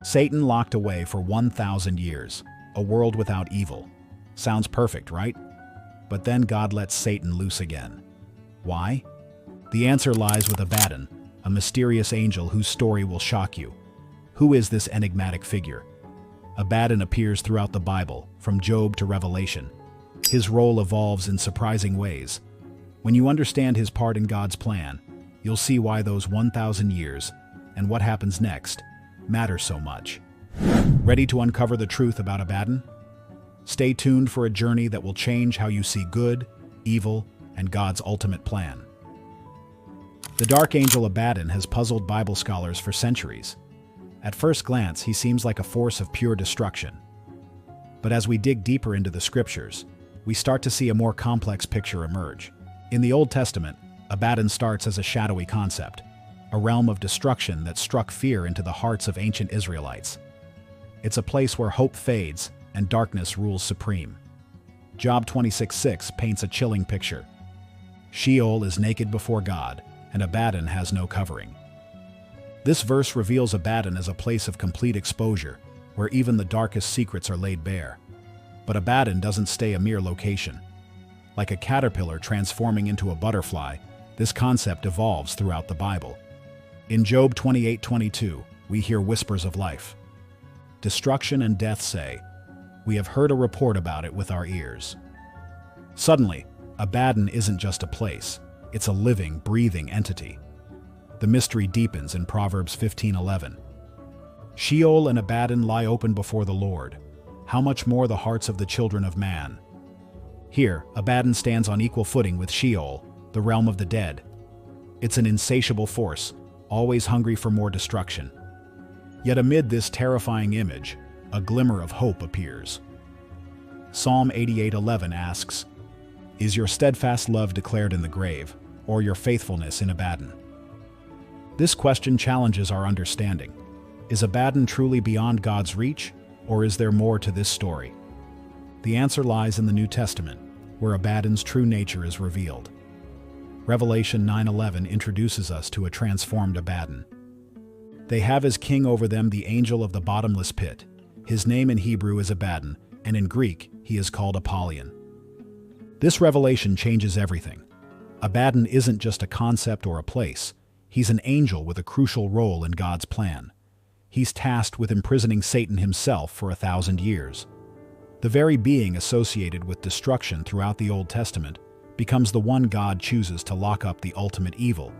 Satan locked away for 1,000 years, a world without evil. Sounds perfect, right? But then God lets Satan loose again. Why? The answer lies with Abaddon, a mysterious angel whose story will shock you. Who is this enigmatic figure? Abaddon appears throughout the Bible, from Job to Revelation. His role evolves in surprising ways. When you understand his part in God's plan, you'll see why those 1,000 years, and what happens next, matter so much. Ready to uncover the truth about Abaddon? Stay tuned for a journey that will change how you see good, evil, and God's ultimate plan. The dark angel Abaddon has puzzled Bible scholars for centuries. At first glance, he seems like a force of pure destruction. But as we dig deeper into the scriptures, we start to see a more complex picture emerge. In the Old Testament, Abaddon starts as a shadowy concept, a realm of destruction that struck fear into the hearts of ancient Israelites. It's a place where hope fades and darkness rules supreme. Job 26:6 paints a chilling picture. Sheol is naked before God, and Abaddon has no covering. This verse reveals Abaddon as a place of complete exposure, where even the darkest secrets are laid bare. But Abaddon doesn't stay a mere location. Like a caterpillar transforming into a butterfly, this concept evolves throughout the Bible. In Job 28:22, we hear whispers of life. Destruction and death say, "We have heard a report about it with our ears." Suddenly, Abaddon isn't just a place, it's a living, breathing entity. The mystery deepens in Proverbs 15:11. Sheol and Abaddon lie open before the Lord. How much more the hearts of the children of man? Here, Abaddon stands on equal footing with Sheol, the realm of the dead. It's an insatiable force, always hungry for more destruction. Yet amid this terrifying image, a glimmer of hope appears. Psalm 88:11 asks, "Is your steadfast love declared in the grave, or your faithfulness in Abaddon?" This question challenges our understanding. Is Abaddon truly beyond God's reach, or is there more to this story? The answer lies in the New Testament, where Abaddon's true nature is revealed. Revelation 9:11 introduces us to a transformed Abaddon. They have as king over them the angel of the bottomless pit. His name in Hebrew is Abaddon, and in Greek he is called Apollyon. This revelation changes everything. Abaddon isn't just a concept or a place. He's an angel with a crucial role in God's plan. He's tasked with imprisoning Satan himself for 1,000 years. The very being associated with destruction throughout the Old Testament becomes the one God chooses to lock up the ultimate evil.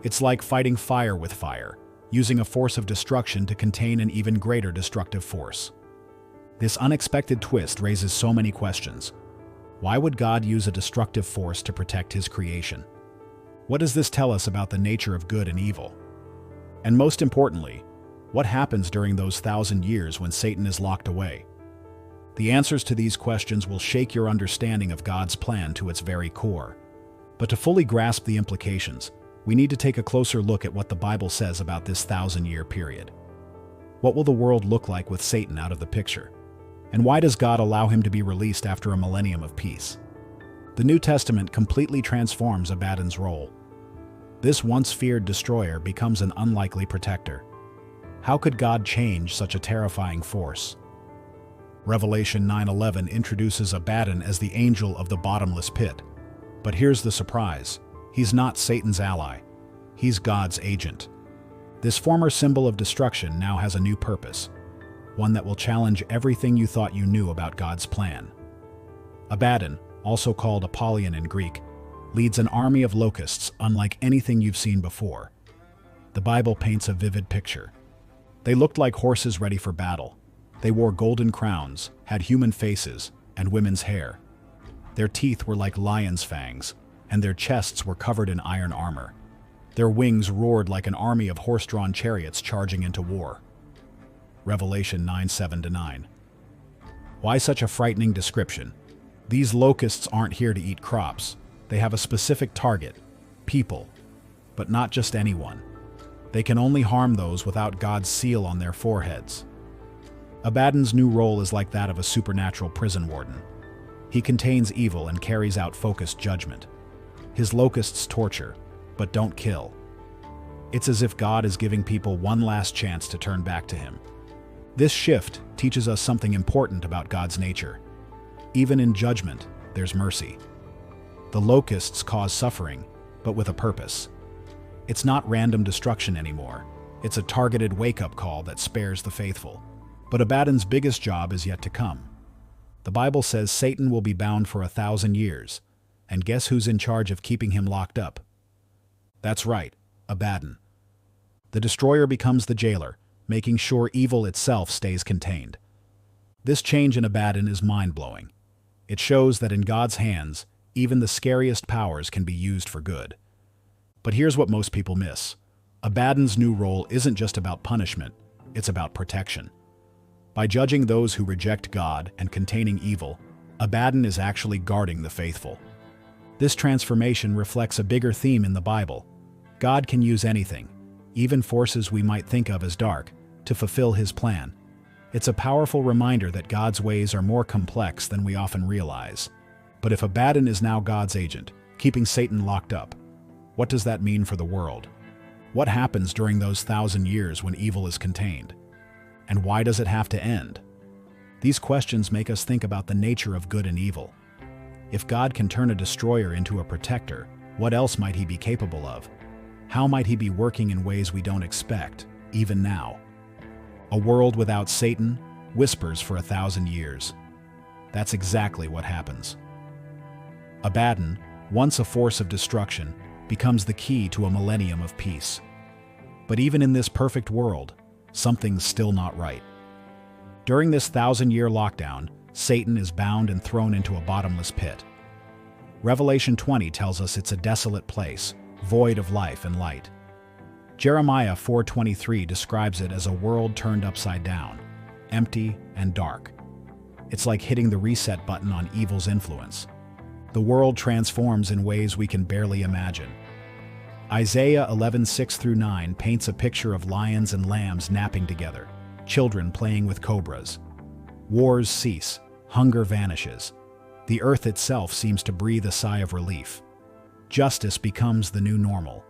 It's like fighting fire with fire, using a force of destruction to contain an even greater destructive force. This unexpected twist raises so many questions. Why would God use a destructive force to protect his creation? What does this tell us about the nature of good and evil? And most importantly, what happens during those 1,000 years when Satan is locked away? The answers to these questions will shake your understanding of God's plan to its very core. But to fully grasp the implications, we need to take a closer look at what the Bible says about this 1,000-year period. What will the world look like with Satan out of the picture? And why does God allow him to be released after a millennium of peace? The New Testament completely transforms Abaddon's role. This once feared destroyer becomes an unlikely protector. How could God change such a terrifying force? Revelation 9:11 introduces Abaddon as the angel of the bottomless pit. But here's the surprise. He's not Satan's ally. He's God's agent. This former symbol of destruction now has a new purpose, one that will challenge everything you thought you knew about God's plan. Abaddon, also called Apollyon in Greek, leads an army of locusts unlike anything you've seen before. The Bible paints a vivid picture. They looked like horses ready for battle. They wore golden crowns, had human faces, and women's hair. Their teeth were like lions' fangs, and their chests were covered in iron armor. Their wings roared like an army of horse-drawn chariots charging into war. Revelation 9:7-9. Why such a frightening description? These locusts aren't here to eat crops. They have a specific target, people. But not just anyone. They can only harm those without God's seal on their foreheads. Abaddon's new role is like that of a supernatural prison warden. He contains evil and carries out focused judgment. His locusts torture, but don't kill. It's as if God is giving people one last chance to turn back to him. This shift teaches us something important about God's nature. Even in judgment, there's mercy. The locusts cause suffering, but with a purpose. It's not random destruction anymore. It's a targeted wake-up call that spares the faithful. But Abaddon's biggest job is yet to come. The Bible says Satan will be bound for 1,000 years, and guess who's in charge of keeping him locked up? That's right, Abaddon. The destroyer becomes the jailer, making sure evil itself stays contained. This change in Abaddon is mind-blowing. It shows that in God's hands, even the scariest powers can be used for good. But here's what most people miss. Abaddon's new role isn't just about punishment, it's about protection. By judging those who reject God and containing evil, Abaddon is actually guarding the faithful. This transformation reflects a bigger theme in the Bible. God can use anything, even forces we might think of as dark, to fulfill His plan. It's a powerful reminder that God's ways are more complex than we often realize. But if Abaddon is now God's agent, keeping Satan locked up, what does that mean for the world? What happens during those 1,000 years when evil is contained? And why does it have to end? These questions make us think about the nature of good and evil. If God can turn a destroyer into a protector, what else might He be capable of? How might He be working in ways we don't expect, even now? A world without Satan whispers for 1,000 years. That's exactly what happens. Abaddon, once a force of destruction, becomes the key to a millennium of peace. But even in this perfect world, something's still not right. During this 1,000-year lockdown, Satan is bound and thrown into a bottomless pit. Revelation 20 tells us it's a desolate place, void of life and light. Jeremiah 4:23 describes it as a world turned upside down, empty and dark. It's like hitting the reset button on evil's influence. The world transforms in ways we can barely imagine. Isaiah 11:6-9 paints a picture of lions and lambs napping together, children playing with cobras. Wars cease, hunger vanishes. The earth itself seems to breathe a sigh of relief. Justice becomes the new normal.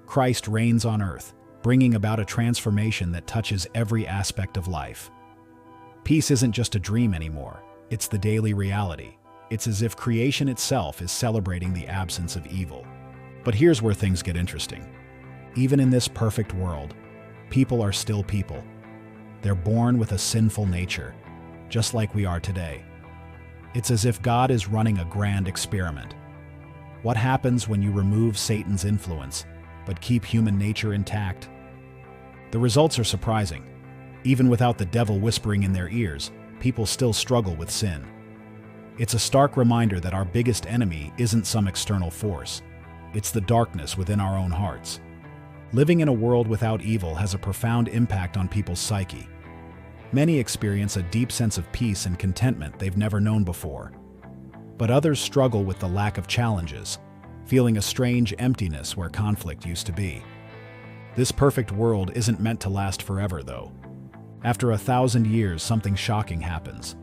Christ reigns on earth, bringing about a transformation that touches every aspect of life. Peace isn't just a dream anymore, it's the daily reality. It's as if creation itself is celebrating the absence of evil. But here's where things get interesting. Even in this perfect world, people are still people. They're born with a sinful nature, just like we are today. It's as if God is running a grand experiment. What happens when you remove Satan's influence, but keep human nature intact? The results are surprising. Even without the devil whispering in their ears, people still struggle with sin. It's a stark reminder that our biggest enemy isn't some external force. It's the darkness within our own hearts. Living in a world without evil has a profound impact on people's psyche. Many experience a deep sense of peace and contentment they've never known before. But others struggle with the lack of challenges, feeling a strange emptiness where conflict used to be. This perfect world isn't meant to last forever, though. After 1,000 years, something shocking happens.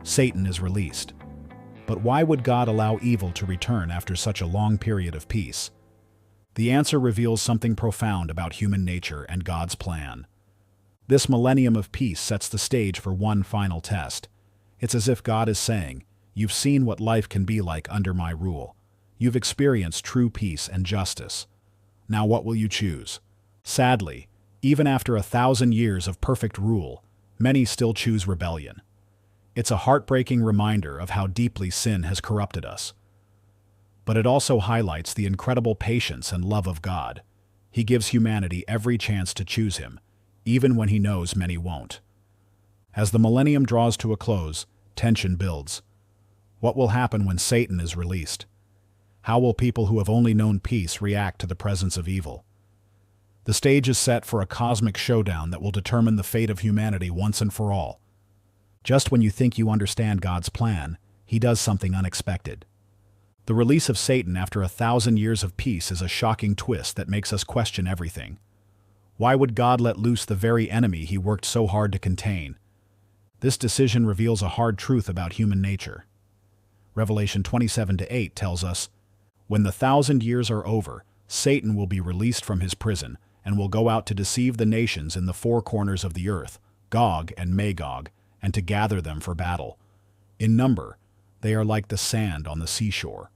Satan is released. But why would God allow evil to return after such a long period of peace? The answer reveals something profound about human nature and God's plan. This millennium of peace sets the stage for one final test. It's as if God is saying, "You've seen what life can be like under my rule. You've experienced true peace and justice. Now what will you choose?" Sadly, even after 1,000 years of perfect rule, many still choose rebellion. It's a heartbreaking reminder of how deeply sin has corrupted us. But it also highlights the incredible patience and love of God. He gives humanity every chance to choose Him, even when He knows many won't. As the millennium draws to a close, tension builds. What will happen when Satan is released? How will people who have only known peace react to the presence of evil? The stage is set for a cosmic showdown that will determine the fate of humanity once and for all. Just when you think you understand God's plan, He does something unexpected. The release of Satan after 1,000 years of peace is a shocking twist that makes us question everything. Why would God let loose the very enemy He worked so hard to contain? This decision reveals a hard truth about human nature. Revelation 27:8 tells us, "When the 1,000 years are over, Satan will be released from his prison and will go out to deceive the nations in the four corners of the earth, Gog and Magog, and to gather them for battle. In number, they are like the sand on the seashore.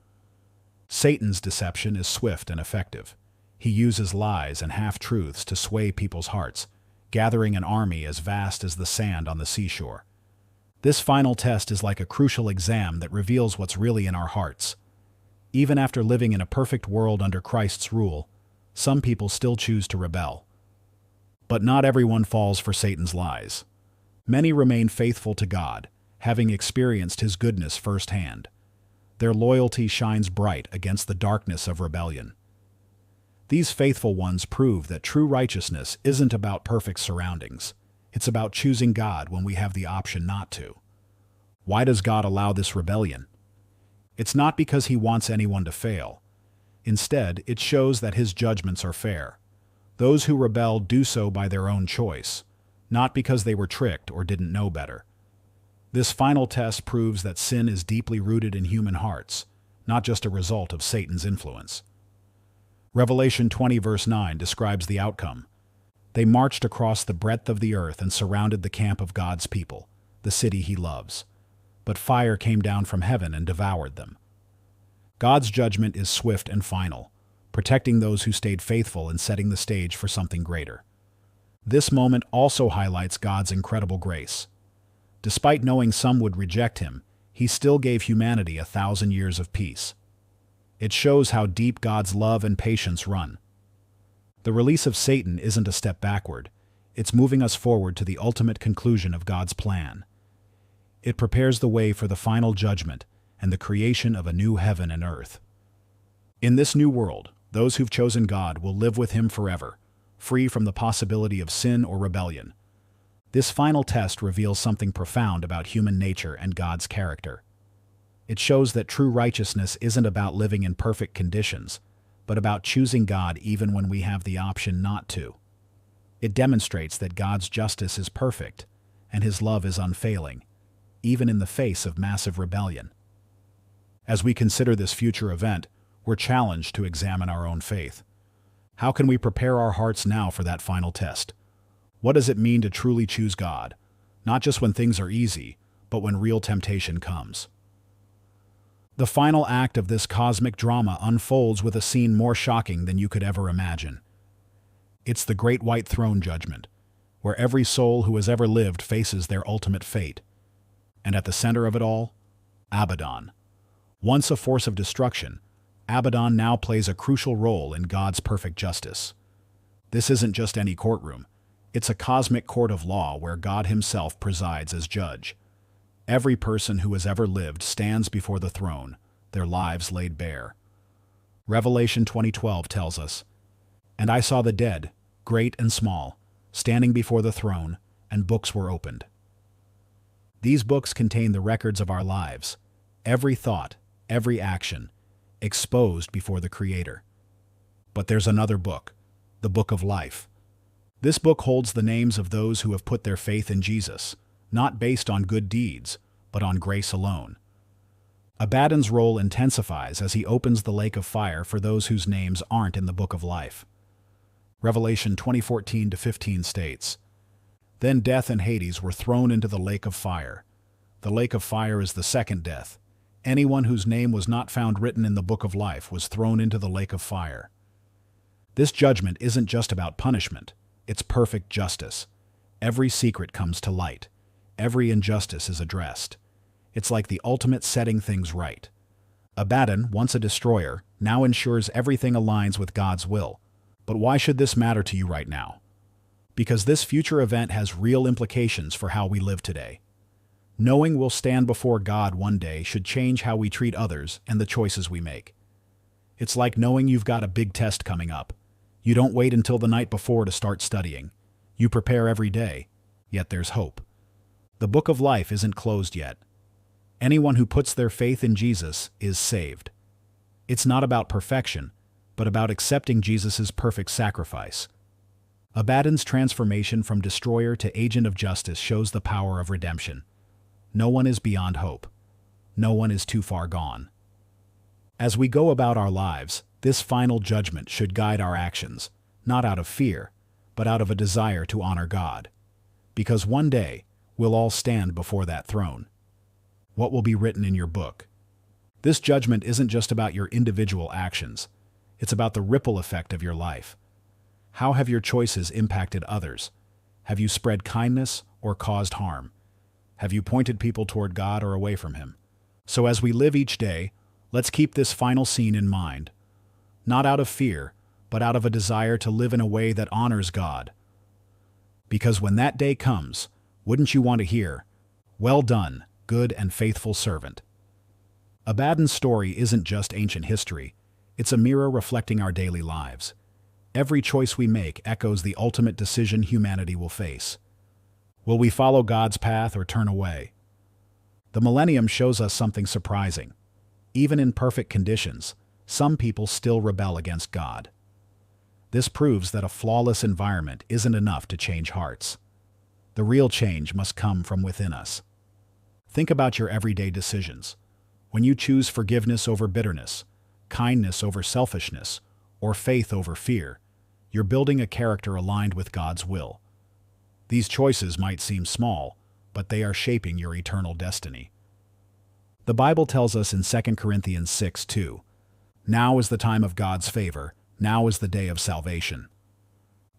Satan's deception is swift and effective. He uses lies and half-truths to sway people's hearts, gathering an army as vast as the sand on the seashore. This final test is like a crucial exam that reveals what's really in our hearts. Even after living in a perfect world under Christ's rule, some people still choose to rebel. But not everyone falls for Satan's lies. Many remain faithful to God, having experienced His goodness firsthand. Their loyalty shines bright against the darkness of rebellion. These faithful ones prove that true righteousness isn't about perfect surroundings. It's about choosing God when we have the option not to. Why does God allow this rebellion? It's not because He wants anyone to fail. Instead, it shows that His judgments are fair. Those who rebel do so by their own choice, not because they were tricked or didn't know better. This final test proves that sin is deeply rooted in human hearts, not just a result of Satan's influence. Revelation 20 verse 9 describes the outcome. They marched across the breadth of the earth and surrounded the camp of God's people, the city He loves. But fire came down from heaven and devoured them. God's judgment is swift and final, protecting those who stayed faithful and setting the stage for something greater. This moment also highlights God's incredible grace. Despite knowing some would reject Him, He still gave humanity 1,000 years of peace. It shows how deep God's love and patience run. The release of Satan isn't a step backward. It's moving us forward to the ultimate conclusion of God's plan. It prepares the way for the final judgment and the creation of a new heaven and earth. In this new world, those who've chosen God will live with Him forever, free from the possibility of sin or rebellion. This final test reveals something profound about human nature and God's character. It shows that true righteousness isn't about living in perfect conditions, but about choosing God even when we have the option not to. It demonstrates that God's justice is perfect, and His love is unfailing, even in the face of massive rebellion. As we consider this future event, we're challenged to examine our own faith. How can we prepare our hearts now for that final test? What does it mean to truly choose God, not just when things are easy, but when real temptation comes? The final act of this cosmic drama unfolds with a scene more shocking than you could ever imagine. It's the Great White Throne Judgment, where every soul who has ever lived faces their ultimate fate. And at the center of it all, Abaddon. Once a force of destruction, Abaddon now plays a crucial role in God's perfect justice. This isn't just any courtroom. It's a cosmic court of law where God Himself presides as judge. Every person who has ever lived stands before the throne, their lives laid bare. Revelation 20:12 tells us, "And I saw the dead, great and small, standing before the throne, and books were opened." These books contain the records of our lives, every thought, every action, exposed before the Creator. But there's another book, the Book of Life. This book holds the names of those who have put their faith in Jesus, not based on good deeds, but on grace alone. Abaddon's role intensifies as he opens the lake of fire for those whose names aren't in the Book of Life. Revelation 20:14-15 states, "Then death and Hades were thrown into the lake of fire. The lake of fire is the second death. Anyone whose name was not found written in the Book of Life was thrown into the lake of fire." This judgment isn't just about punishment, it's perfect justice. Every secret comes to light. Every injustice is addressed. It's like the ultimate setting things right. Abaddon, once a destroyer, now ensures everything aligns with God's will. But why should this matter to you right now? Because this future event has real implications for how we live today. Knowing we'll stand before God one day should change how we treat others and the choices we make. It's like knowing you've got a big test coming up. You don't wait until the night before to start studying. You prepare every day, yet there's hope. The Book of Life isn't closed yet. Anyone who puts their faith in Jesus is saved. It's not about perfection, but about accepting Jesus' perfect sacrifice. Abaddon's transformation from destroyer to agent of justice shows the power of redemption. No one is beyond hope. No one is too far gone. As we go about our lives, this final judgment should guide our actions, not out of fear, but out of a desire to honor God. because one day we'll all stand before that throne. What will be written in your book? This judgment isn't just about your individual actions. It's about the ripple effect of your life. How have your choices impacted others? Have you spread kindness or caused harm? Have you pointed people toward God or away from Him? So as we live each day, let's keep this final scene in mind, not out of fear, but out of a desire to live in a way that honors God. Because when that day comes, wouldn't you want to hear, "Well done, good and faithful servant"? Abaddon's story isn't just ancient history, it's a mirror reflecting our daily lives. Every choice we make echoes the ultimate decision humanity will face. Will we follow God's path or turn away? The millennium shows us something surprising. Even in perfect conditions, some people still rebel against God. This proves that a flawless environment isn't enough to change hearts. The real change must come from within us. Think about your everyday decisions. When you choose forgiveness over bitterness, kindness over selfishness, or faith over fear, you're building a character aligned with God's will. These choices might seem small, but they are shaping your eternal destiny. The Bible tells us in 2 Corinthians 6:2, "Now is the time of God's favor, now is the day of salvation."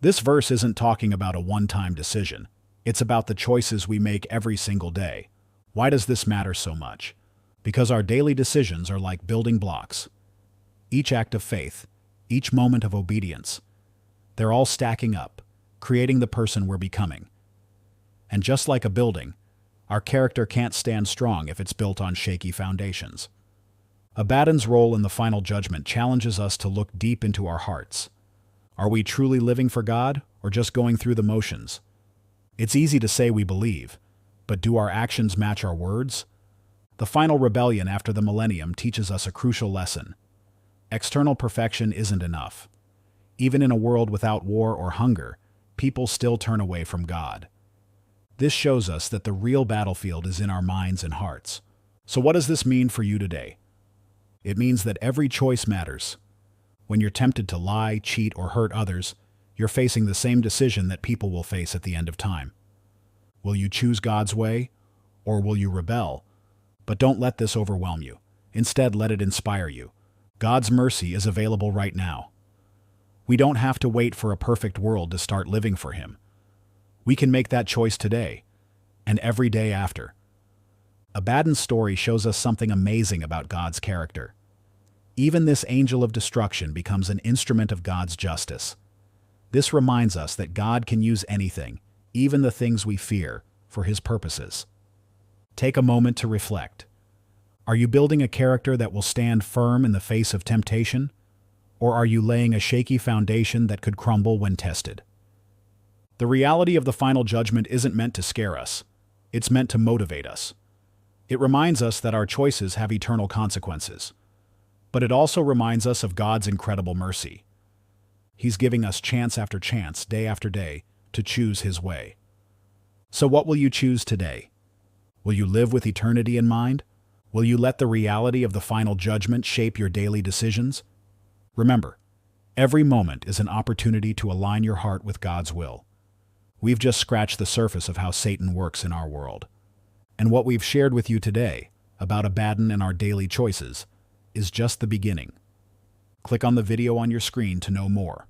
This verse isn't talking about a one-time decision. It's about the choices we make every single day. Why does this matter so much? Because our daily decisions are like building blocks. Each act of faith, each moment of obedience, they're all stacking up, creating the person we're becoming. And just like a building, our character can't stand strong if it's built on shaky foundations. Abaddon's role in the final judgment challenges us to look deep into our hearts. Are we truly living for God, or just going through the motions? It's easy to say we believe, but do our actions match our words? The final rebellion after the millennium teaches us a crucial lesson. External perfection isn't enough. Even in a world without war or hunger, people still turn away from God. This shows us that the real battlefield is in our minds and hearts. So what does this mean for you today? It means that every choice matters. When you're tempted to lie, cheat, or hurt others, you're facing the same decision that people will face at the end of time. Will you choose God's way, or will you rebel? But don't let this overwhelm you. Instead, let it inspire you. God's mercy is available right now. We don't have to wait for a perfect world to start living for Him. We can make that choice today, and every day after. Abaddon's story shows us something amazing about God's character. Even this angel of destruction becomes an instrument of God's justice. This reminds us that God can use anything, even the things we fear, for His purposes. Take a moment to reflect. Are you building a character that will stand firm in the face of temptation? Or are you laying a shaky foundation that could crumble when tested? The reality of the final judgment isn't meant to scare us. It's meant to motivate us. It reminds us that our choices have eternal consequences. But it also reminds us of God's incredible mercy. He's giving us chance after chance, day after day, to choose His way. So what will you choose today? Will you live with eternity in mind? Will you let the reality of the final judgment shape your daily decisions? Remember, every moment is an opportunity to align your heart with God's will. We've just scratched the surface of how Satan works in our world. And what we've shared with you today about Abaddon and our daily choices is just the beginning. Click on the video on your screen to know more.